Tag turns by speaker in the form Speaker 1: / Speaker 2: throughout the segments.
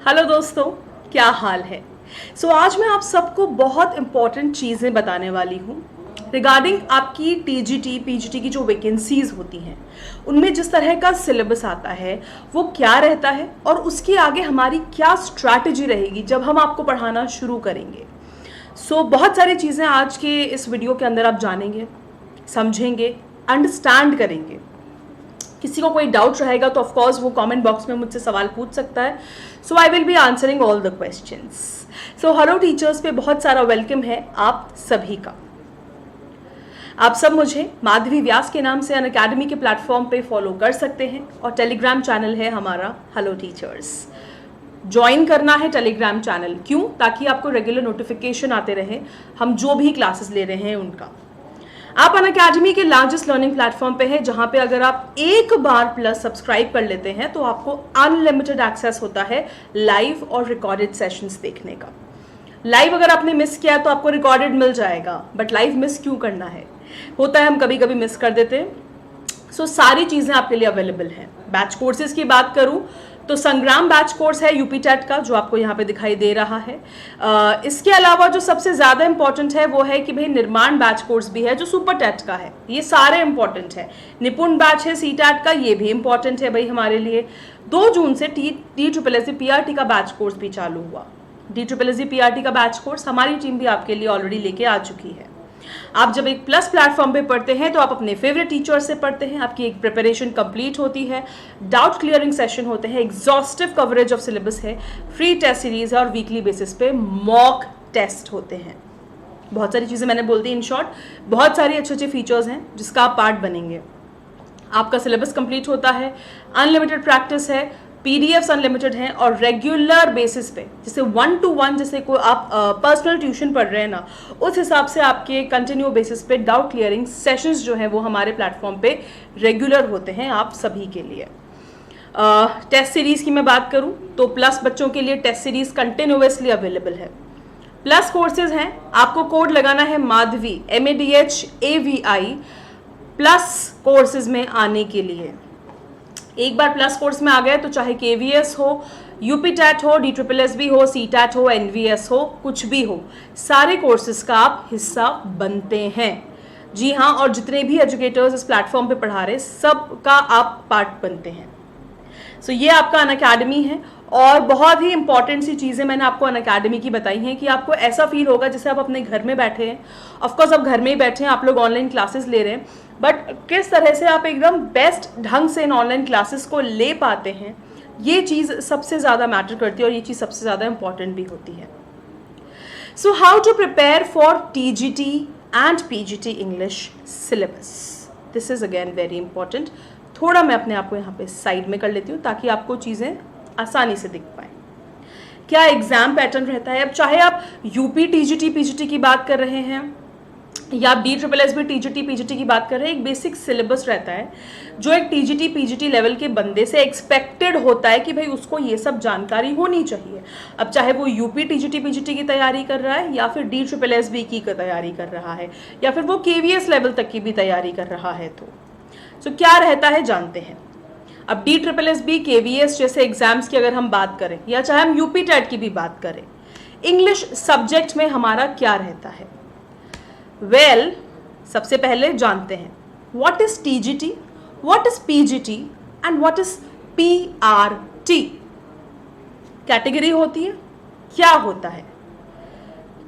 Speaker 1: Hello दोस्तों, क्या हाल है। आज मैं आप सबको बहुत इंपॉर्टेंट चीज़ें बताने वाली हूँ रिगार्डिंग आपकी टीजीटी पीजीटी की जो वैकेंसीज़ होती हैं उनमें जिस तरह का सिलेबस आता है वो क्या रहता है और उसके आगे हमारी क्या स्ट्रैटेजी रहेगी जब हम आपको पढ़ाना शुरू करेंगे। बहुत सारी चीज़ें आज के इस वीडियो के अंदर आप जानेंगे, समझेंगे, अंडरस्टैंड करेंगे। किसी को कोई डाउट रहेगा तो ऑफ कोर्स वो कमेंट बॉक्स में मुझसे सवाल पूछ सकता है। I will be answering all the questions. Hello teachers पे बहुत सारा वेलकम है आप सभी का। आप सब मुझे माधवी व्यास के नाम से अनअकैडमी के प्लेटफॉर्म पे फॉलो कर सकते हैं और टेलीग्राम चैनल है हमारा हेलो टीचर्स। ज्वाइन करना है टेलीग्राम चैनल, क्यों? ताकि आपको रेगुलर नोटिफिकेशन आते रहे हम जो भी क्लासेस ले रहे हैं उनका। आप अनअकैडमी के लार्जेस्ट लर्निंग प्लेटफॉर्म पे है जहां पे अगर आप एक बार प्लस सब्सक्राइब कर लेते हैं तो आपको अनलिमिटेड एक्सेस होता है लाइव और रिकॉर्डेड सेशंस देखने का। लाइव अगर आपने मिस किया तो आपको रिकॉर्डेड मिल जाएगा, बट लाइव मिस क्यों करना है? होता है हम कभी कभी मिस कर देते हैं। सारी चीज़ें आपके लिए अवेलेबल हैं। बैच कोर्सेज की बात करूं तो संग्राम बैच कोर्स है यूपी टेट का, जो आपको यहाँ पे दिखाई दे रहा है। इसके अलावा जो सबसे ज़्यादा इंपॉर्टेंट है वो है कि भाई निर्माण बैच कोर्स भी है जो सुपर टेट का है। ये सारे इंपॉर्टेंट है। निपुण बैच है सी टेट का, ये भी इंपॉर्टेंट है भाई हमारे लिए। 2 जून से DSSC PRT का बैच कोर्स भी चालू हुआ। DSSC PRT का बैच कोर्स हमारी टीम भी आपके लिए ऑलरेडी लेके आ चुकी है। आप जब एक प्लस प्लेटफॉर्म पे पढ़ते हैं तो आप अपने फेवरेट टीचर से पढ़ते हैं, आपकी एक प्रिपरेशन कंप्लीट होती है, डाउट क्लियरिंग सेशन होते हैं, एग्जॉस्टिव कवरेज ऑफ सिलेबस है, फ्री टेस्ट सीरीज है और वीकली बेसिस पे मॉक टेस्ट होते हैं। बहुत सारी चीज़ें मैंने बोल दी। इन शॉर्ट बहुत सारी अच्छे अच्छे फीचर्स हैं जिसका आप पार्ट बनेंगे। आपका सिलेबस कंप्लीट होता है, अनलिमिटेड प्रैक्टिस है, पीडीएफ्स अनलिमिटेड हैं और रेगुलर बेसिस पे जैसे 1-to-1 जैसे कोई आप पर्सनल ट्यूशन पढ़ रहे हैं ना, उस हिसाब से आपके कंटिन्यू बेसिस पे डाउट क्लियरिंग सेशंस जो हैं वो हमारे प्लेटफॉर्म पे रेगुलर होते हैं आप सभी के लिए। टेस्ट सीरीज़ की मैं बात करूं तो प्लस बच्चों के लिए टेस्ट सीरीज़ कंटिन्यूअसली अवेलेबल है। प्लस कोर्सेज हैं, आपको कोड लगाना है माधवी MADHAVI प्लस कोर्सेज में आने के लिए। एक बार प्लस कोर्स में आ गए तो चाहे KVS हो, यूपी टेट हो, DSSB हो, CTET हो, NVS हो, कुछ भी हो, सारे कोर्सेज का आप हिस्सा बनते हैं। जी हाँ, और जितने भी एजुकेटर्स इस प्लेटफॉर्म पे पढ़ा रहे सब का आप पार्ट बनते हैं। ये आपका अनअकैडमी है और बहुत ही इंपॉर्टेंट सी चीज़ें मैंने आपको अनअकैडमी की बताई हैं कि आपको ऐसा फील होगा जैसे आप अपने घर में बैठे हैं। ऑफकोर्स आप घर में ही बैठे हैं, आप लोग ऑनलाइन क्लासेस ले रहे हैं, बट किस तरह से आप एकदम बेस्ट ढंग से इन ऑनलाइन क्लासेस को ले पाते हैं, ये चीज़ सबसे ज़्यादा मैटर करती है और ये चीज़ सबसे ज़्यादा इंपॉर्टेंट भी होती है। How to prepare for TGT and PGT English syllabus, this is again very important. थोड़ा मैं अपने आप को यहाँ पे साइड में कर लेती हूँ ताकि आपको चीज़ें आसानी से दिख पाएँ। क्या एग्ज़ाम पैटर्न रहता है? अब चाहे आप यूपी TGT PGT की बात कर रहे हैं या आप DSSB TGT PGT की बात कर रहे हैं, एक बेसिक सिलेबस रहता है जो एक TGT PGT लेवल के बंदे से एक्सपेक्टेड होता है कि भाई उसको ये सब जानकारी होनी चाहिए। अब चाहे वो यूपी TGT PGT की तैयारी कर रहा है या फिर DSSB की तैयारी कर रहा है या फिर वो KVS लेवल तक की भी तैयारी कर रहा है तो क्या रहता है जानते हैं। अब DSSB KVS जैसे एग्जाम्स की अगर हम बात करें या चाहे हम यूपी टेट की भी बात करें, इंग्लिश सब्जेक्ट में हमारा क्या रहता है? वेल, सबसे पहले जानते हैं what is TGT, what is PGT and what is PRT। Category होती है, क्या होता है,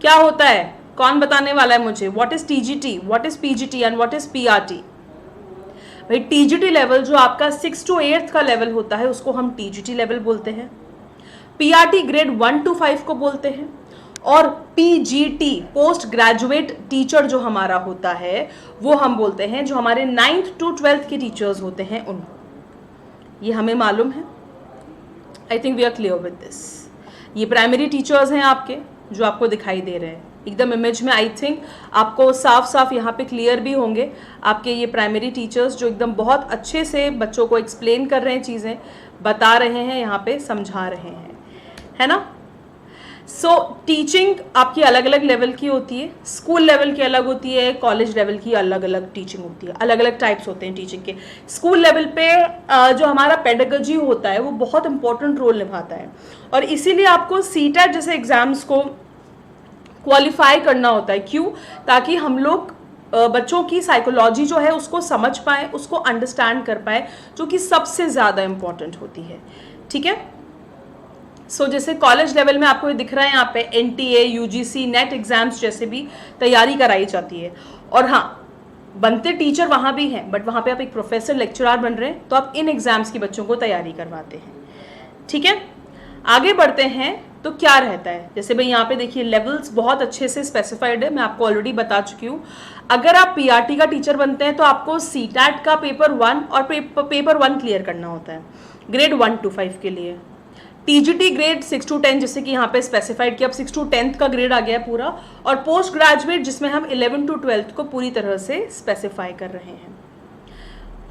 Speaker 1: क्या होता है? कौन बताने वाला है मुझे? What is TGT, what is PGT and what is PRT? भाई TGT लेवल जो आपका 6 to 8 का लेवल होता है उसको हम TGT लेवल बोलते हैं। PRT ग्रेड 1 to 5 को बोलते हैं और PGT पोस्ट ग्रेजुएट टीचर जो हमारा होता है वो हम बोलते हैं, जो हमारे 9th to 12th के टीचर्स होते हैं उनको। ये हमें मालूम है। I think we are clear with this. ये प्राइमरी टीचर्स हैं आपके जो आपको दिखाई दे रहे हैं एकदम इमेज में। आई थिंक आपको साफ साफ यहाँ पे क्लियर भी होंगे आपके ये प्राइमरी टीचर्स जो एकदम बहुत अच्छे से बच्चों को एक्सप्लेन कर रहे हैं, चीज़ें बता रहे हैं, यहाँ पे समझा रहे हैं, है ना। सो टीचिंग आपकी अलग अलग लेवल की होती है, स्कूल लेवल की अलग होती है, कॉलेज लेवल की अलग अलग टीचिंग होती है, अलग अलग टाइप्स होते हैं टीचिंग के। स्कूल लेवल पे जो हमारा पेडागोजी होता है वो बहुत इंपॉर्टेंट रोल निभाता है, और इसीलिए आपको सीटेट जैसे एग्जाम्स को क्वालिफाई करना होता है। क्यों? ताकि हम लोग बच्चों की साइकोलॉजी जो है उसको समझ पाए, उसको अंडरस्टैंड कर पाए, जो कि सबसे ज़्यादा इम्पॉर्टेंट होती है। ठीक है। सो जैसे कॉलेज लेवल में आपको ये दिख रहा है यहाँ पे एनटीए, यूजीसी, नेट एग्जाम्स जैसे भी तैयारी कराई जाती है। और हाँ, बनते टीचर वहाँ भी हैं, बट वहाँ पे आप एक प्रोफेसर लेक्चरर बन रहे हैं तो आप इन एग्जाम्स की बच्चों को तैयारी करवाते हैं। ठीक है, आगे बढ़ते हैं तो क्या रहता है। जैसे भाई यहाँ पे देखिए लेवल्स बहुत अच्छे से स्पेसिफाइड है, मैं आपको ऑलरेडी बता चुकी हूँ। अगर आप पीआरटी का टीचर बनते हैं तो आपको सीटैट का पेपर 1 और पेपर 1 क्लियर करना होता है ग्रेड 1 to 5 के लिए। टीजीटी ग्रेड 6 to 10 जैसे कि यहाँ पे स्पेसिफाइड कि अब 6 to 10 का ग्रेड आ गया है पूरा, और पोस्ट ग्रेजुएट जिसमें हम 11 to 12 को पूरी तरह से स्पेसिफाई कर रहे हैं।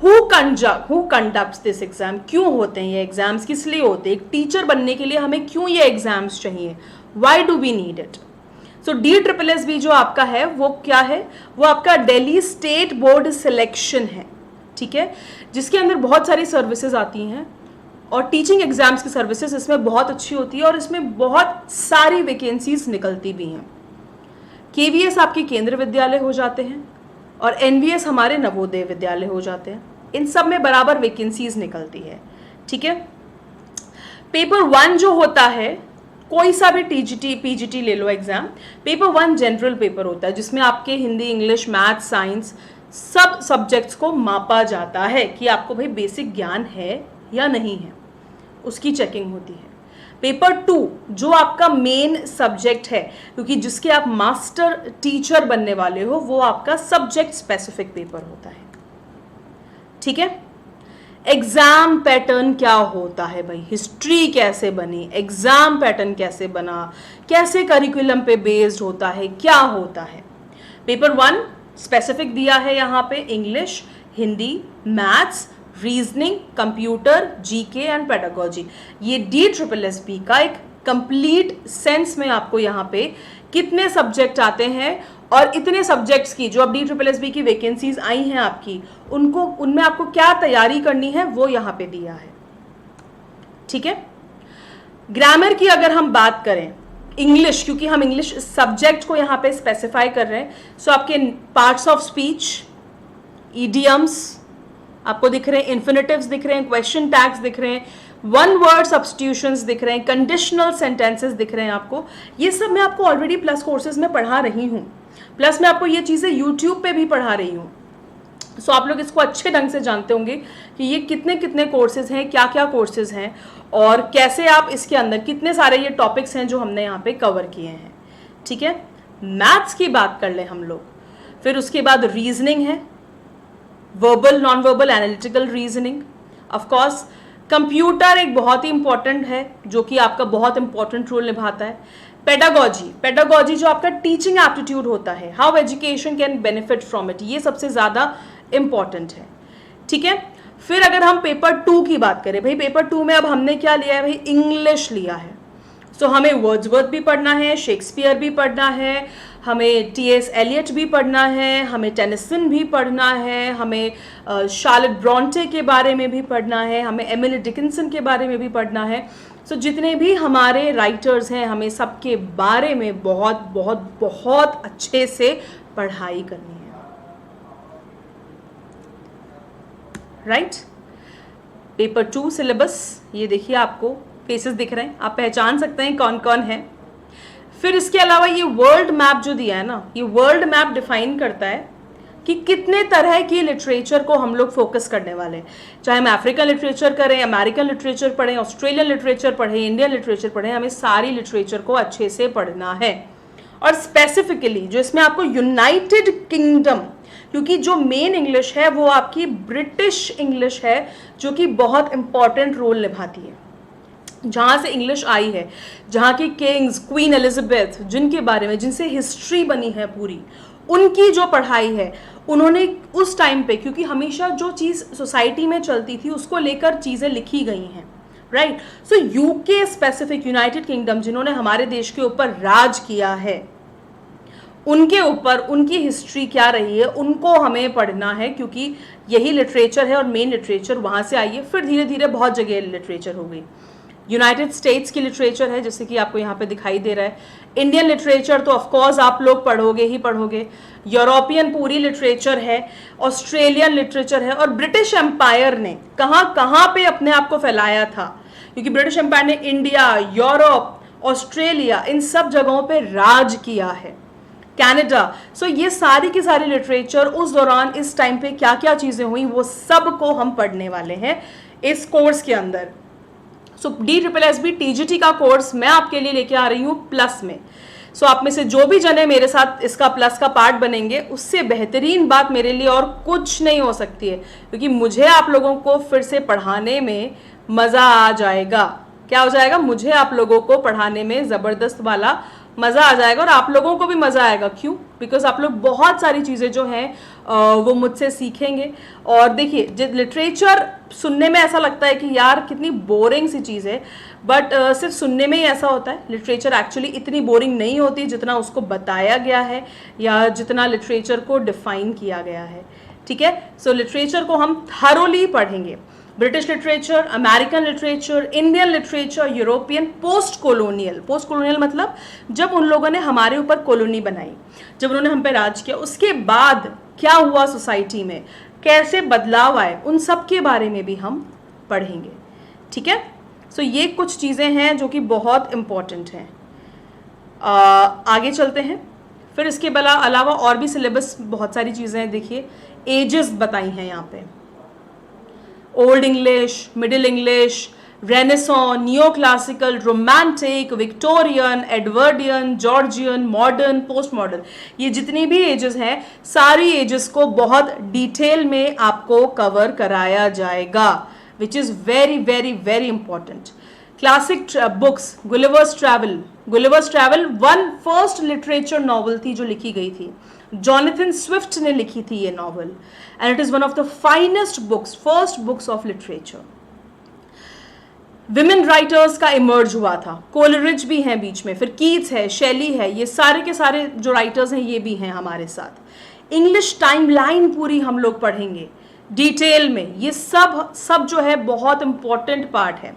Speaker 1: हु कंडक्ट्स दिस एग्जाम, क्यों होते हैं ये एग्जाम्स, किस लिए होते हैं, एक टीचर बनने के लिए हमें क्यों ये एग्जाम्स चाहिए, why do we need it. So DSSB जो आपका है वो क्या है, वो आपका दिल्ली स्टेट बोर्ड सिलेक्शन है। ठीक है, जिसके अंदर बहुत सारी सर्विसेज आती हैं, और टीचिंग एग्जाम्स की सर्विसेज इसमें बहुत अच्छी होती है, और इसमें बहुत सारी वैकेंसीज निकलती भी हैं। KVS आपके केंद्र विद्यालय हो जाते हैं, और NVS हमारे नवोदय विद्यालय हो जाते हैं। इन सब में बराबर वैकेंसीज निकलती है। ठीक है, पेपर 1 जो होता है, कोई सा भी TGT PGT ले लो एग्जाम, पेपर 1 जनरल पेपर होता है जिसमें आपके हिंदी, इंग्लिश, मैथ, साइंस सब सब्जेक्ट्स को मापा जाता है कि आपको भाई बेसिक ज्ञान है या नहीं है, उसकी चेकिंग होती है। पेपर 2 जो आपका मेन सब्जेक्ट है, क्योंकि जिसके आप मास्टर टीचर बनने वाले हो, वो आपका सब्जेक्ट स्पेसिफिक पेपर होता है। ठीक है, एग्जाम पैटर्न क्या होता है भाई, हिस्ट्री कैसे बनी, एग्जाम पैटर्न कैसे बना, कैसे करिकुलम पे बेस्ड होता है, क्या होता है। पेपर 1 स्पेसिफिक दिया है यहाँ पे English, Hindi, maths, reasoning, computer, GK and pedagogy. ये DSSB का एक कंप्लीट सेंस में आपको यहाँ पे कितने सब्जेक्ट आते हैं, और इतने सब्जेक्ट्स की जो अब DSSB की वैकेंसीज आई हैं आपकी, उनको उनमें आपको क्या तैयारी करनी है वो यहाँ पे दिया है। ठीक है, ग्रामर की अगर हम बात करें, इंग्लिश, क्योंकि हम इंग्लिश सब्जेक्ट को यहाँ पे स्पेसिफाई कर रहे हैं, सो आपके पार्ट्स ऑफ स्पीच, इडियम्स आपको दिख रहे हैं, इन्फिनिटिव्स दिख रहे हैं, क्वेश्चन टैग्स दिख रहे हैं, वन वर्ड सब्स्टिट्यूशंस दिख रहे हैं, कंडीशनल सेंटेंसेस दिख रहे हैं आपको। ये सब मैं आपको ऑलरेडी प्लस कोर्सेज में पढ़ा रही हूँ, प्लस मैं आपको ये चीज़ें यूट्यूब पे भी पढ़ा रही हूँ। सो आप लोग इसको अच्छे ढंग से जानते होंगे कि ये कितने कितने कोर्सेज हैं, क्या क्या कोर्सेज हैं, और कैसे आप इसके अंदर कितने सारे ये टॉपिक्स हैं जो हमने यहाँ पे कवर किए हैं। ठीक है, मैथ्स की बात कर लें हम लोग, फिर उसके बाद रीजनिंग है, verbal, non verbal, analytical reasoning, of course computer एक बहुत ही इंपॉर्टेंट है जो कि आपका बहुत इंपॉर्टेंट रोल निभाता है। पेडागोजी जो आपका टीचिंग एप्टीट्यूड होता है, how education can benefit from it, ये सबसे ज़्यादा इंपॉर्टेंट है। ठीक है, फिर अगर हम पेपर 2 की बात करें, भाई पेपर 2 में अब हमने क्या लिया है भाई, इंग्लिश लिया है। सो हमें वर्ड्सवर्थ भी पढ़ना है, शेक्सपियर भी पढ़ना है, हमें T.S. एलियट भी पढ़ना है, हमें टेनिसन भी पढ़ना है, हमें शार्लेट ब्रॉन्टे के बारे में भी पढ़ना है, हमें एमिली डिकिंसन के बारे में भी पढ़ना है। सो जितने भी हमारे राइटर्स हैं, हमें सबके बारे में बहुत बहुत बहुत अच्छे से पढ़ाई करनी है। राइट, पेपर 2 सिलेबस, ये देखिए आपको फेसेस दिख रहे हैं, आप पहचान सकते हैं कौन कौन है। फिर इसके अलावा ये वर्ल्ड मैप जो दिया है ना, ये वर्ल्ड मैप डिफाइन करता है कि कितने तरह की लिटरेचर को हम लोग फोकस करने वाले हैं। चाहे हम अफ्रीकन लिटरेचर करें, अमेरिकन लिटरेचर पढ़ें, ऑस्ट्रेलियन लिटरेचर पढ़ें, इंडियन लिटरेचर पढ़ें, हमें सारी लिटरेचर को अच्छे से पढ़ना है। और स्पेसिफिकली जो इसमें आपको यूनाइटेड किंगडम, क्योंकि जो मेन इंग्लिश है वो आपकी ब्रिटिश इंग्लिश है, जो कि बहुत इंपॉर्टेंट रोल निभाती है। जहाँ से इंग्लिश आई है, जहाँ की किंग्स, क्वीन एलिजाबेथ, जिनके बारे में, जिनसे हिस्ट्री बनी है पूरी, उनकी जो पढ़ाई है, उन्होंने उस टाइम पे, क्योंकि हमेशा जो चीज़ सोसाइटी में चलती थी उसको लेकर चीज़ें लिखी गई हैं, राइट। सो यूके स्पेसिफिक, यूनाइटेड किंगडम, जिन्होंने हमारे देश के ऊपर राज किया है, उनके ऊपर उनकी हिस्ट्री क्या रही है उनको हमें पढ़ना है, क्योंकि यही लिटरेचर है और मेन लिटरेचर वहाँ से आई है। फिर धीरे धीरे बहुत जगह लिटरेचर हो गई। यूनाइटेड स्टेट्स की लिटरेचर है, जैसे कि आपको यहाँ पे दिखाई दे रहा है। इंडियन लिटरेचर तो ऑफकोर्स आप लोग पढ़ोगे ही पढ़ोगे। यूरोपियन पूरी लिटरेचर है, ऑस्ट्रेलियन लिटरेचर है, और ब्रिटिश एम्पायर ने कहाँ कहाँ पे अपने आप को फैलाया था, क्योंकि ब्रिटिश एम्पायर ने इंडिया, यूरोप, ऑस्ट्रेलिया, इन सब जगहों पे राज किया है, कनाडा। सो ये सारी की सारी लिटरेचर उस दौरान इस टाइम पे क्या क्या चीज़ें हुई वो सब को हम पढ़ने वाले हैं इस कोर्स के अंदर। सो DSSB TGT का कोर्स मैं आपके लिए लेके आ रही हूँ प्लस में। सो आप में से जो भी जने मेरे साथ इसका प्लस का पार्ट बनेंगे, उससे बेहतरीन बात मेरे लिए और कुछ नहीं हो सकती है, क्योंकि मुझे आप लोगों को फिर से पढ़ाने में मज़ा आ जाएगा। क्या हो जाएगा? मुझे आप लोगों को पढ़ाने में ज़बरदस्त वाला मज़ा आ जाएगा, और आप लोगों को भी मज़ा आएगा। क्यों? बिकॉज आप लोग बहुत सारी चीज़ें जो हैं वो मुझसे सीखेंगे। और देखिए, जो लिटरेचर सुनने में ऐसा लगता है कि यार कितनी बोरिंग सी चीज़ है, बट सिर्फ सुनने में ही ऐसा होता है। लिटरेचर एक्चुअली इतनी बोरिंग नहीं होती जितना उसको बताया गया है या जितना लिटरेचर को डिफाइन किया गया है। ठीक है। सो लिटरेचर को हम थरोली पढ़ेंगे। British literature, American literature, Indian literature, European, post colonial. Post colonial मतलब जब उन लोगों ने हमारे ऊपर कॉलोनी बनाई, जब उन्होंने हम पे राज किया, उसके बाद क्या हुआ सोसाइटी में, कैसे बदलाव आए, उन सब के बारे में भी हम पढ़ेंगे। ठीक है। सो ये कुछ चीज़ें हैं जो कि बहुत इम्पॉर्टेंट हैं। आगे चलते हैं। फिर इसके अलावा और भी सिलेबस बहुत सारी चीज़ें हैं। देखिए, एजेस बताई हैं यहाँ पे, old English, middle English, Renaissance, neoclassical, romantic, Victorian, Edwardian, Georgian, modern, postmodern. ये जितनी भी एजेस हैं, सारी एजेस को बहुत डिटेल में आपको कवर कराया जाएगा, which is very very very important. Classic books, Gulliver's travel. Gulliver's travel first literature novel थी जो लिखी गई थी। जॉनथन स्विफ्ट ने लिखी थी ये novel, and it is one of the finest books, first books of literature. Women writers का इमर्ज हुआ था, कोलरिज भी हैं बीच में, फिर कीट्स है, शेली है, ये सारे के सारे जो राइटर्स हैं ये भी हैं हमारे साथ। इंग्लिश टाइमलाइन पूरी हम लोग पढ़ेंगे डिटेल में। ये सब जो है बहुत इंपॉर्टेंट पार्ट है।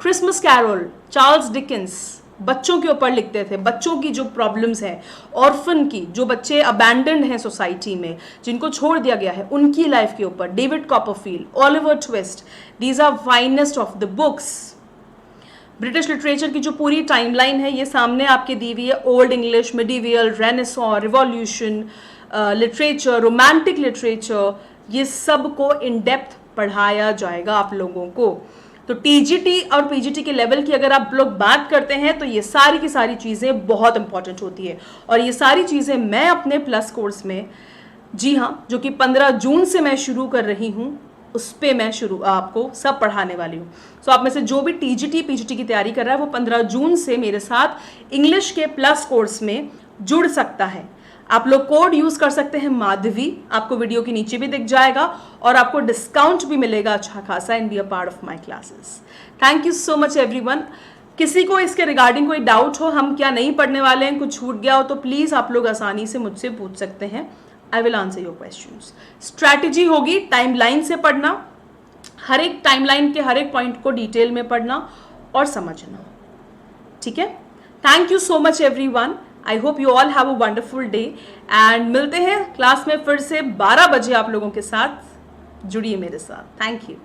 Speaker 1: क्रिसमस कैरोल, चार्ल्स डिकेंस बच्चों के ऊपर लिखते थे, बच्चों की जो प्रॉब्लम्स हैं, ऑर्फन की, जो बच्चे अबैंडन्ड हैं सोसाइटी में, जिनको छोड़ दिया गया है, उनकी लाइफ के ऊपर। David Copperfield, Oliver Twist, these are finest of the books. British literature की जो पूरी टाइमलाइन है ये सामने आपके दी हुई है। Old English, medieval, Renaissance, revolution literature, romantic literature, ये सब को इन डेप्थ पढ़ाया जाएगा आप लोगों को। तो टीजीटी और पीजीटी के लेवल की अगर आप लोग बात करते हैं तो ये सारी की सारी चीज़ें बहुत इंपॉर्टेंट होती है, और ये सारी चीज़ें मैं अपने प्लस कोर्स में, जी हाँ, जो कि 15 जून से मैं शुरू कर रही हूँ, उस पर मैं आपको सब पढ़ाने वाली हूँ। सो आप में से जो भी टीजीटी पीजीटी की तैयारी कर रहा है वो 15 जून से मेरे साथ इंग्लिश के प्लस कोर्स में जुड़ सकता है। आप लोग कोड यूज़ कर सकते हैं माधवी, आपको वीडियो के नीचे भी दिख जाएगा, और आपको डिस्काउंट भी मिलेगा अच्छा खासा, and be a part of my classes. Thank you so much everyone. किसी को इसके रिगार्डिंग कोई डाउट हो, हम क्या नहीं पढ़ने वाले हैं, कुछ छूट गया हो, तो प्लीज़ आप लोग आसानी से मुझसे पूछ सकते हैं। I will answer your questions. Strategy होगी टाइमलाइन से पढ़ना, हर एक टाइमलाइन के हर एक पॉइंट को डिटेल में पढ़ना और समझना। ठीक है। Thank you so much everyone. I hope you all have a wonderful day, and मिलते हैं क्लास में फिर से 12 बजे। आप लोगों के साथ जुड़िए मेरे साथ। Thank you.